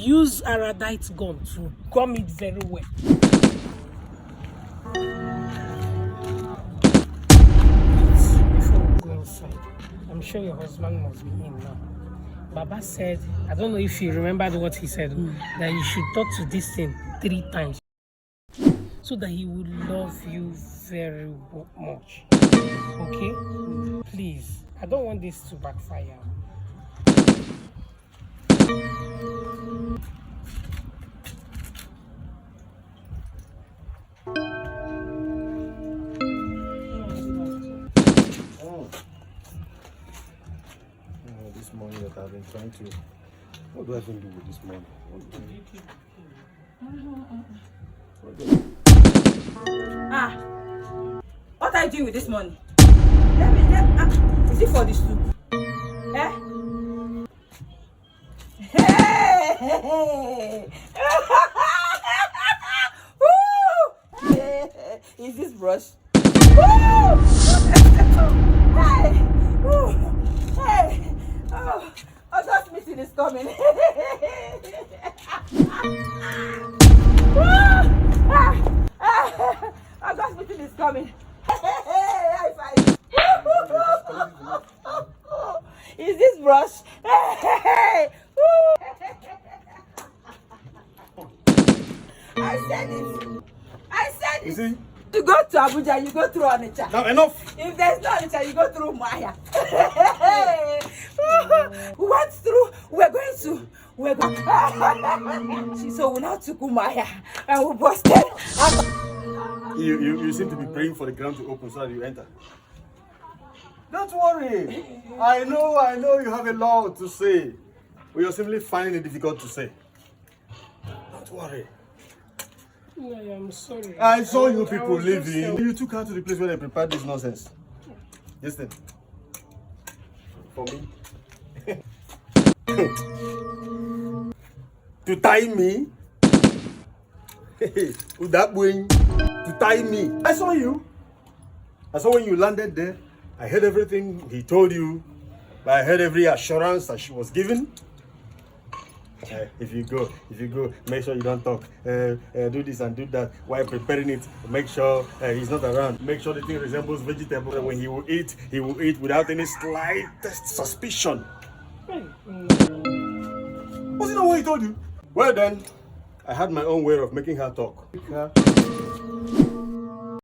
use Aradite gum to gum it very well. Before we go inside, I'm sure your husband must be in now. Baba said, I don't know if you remembered what he said, that you should talk to this thing 3 times so that he will love you very much. Okay? Please, I don't want this to backfire. This money that I've been trying to... What do I even do with this money? What are you doing with this money? Is it for the soup? Eh? Hey! Woo! Is this brush? Woo! Hey! Woo! Hey! Oh, August meeting is coming. August meeting is coming. High five. Is this brush? I said it. You see? To go to Abuja, you go through Onitsha. Now enough! If there's no Onitsha, you go through Maya. We went through, we're going so we now took Maya and we busted. You seem to be praying for the ground to open so that you enter. Don't worry. I know you have a lot to say. But you're simply finding it difficult to say. Don't worry. I am sorry. I saw you people leaving. You took her to the place where they prepared this nonsense. This thing. For me. To tie me. With that wing. To tie me. I saw you. I saw when you landed there. I heard everything he told you. I heard every assurance that she was given. If you go, make sure you don't talk. Do this and do that while preparing it. Make sure he's not around. Make sure the thing resembles vegetable. When he will eat without any slightest suspicion. Was it not what he told you? Well then, I had my own way of making her talk.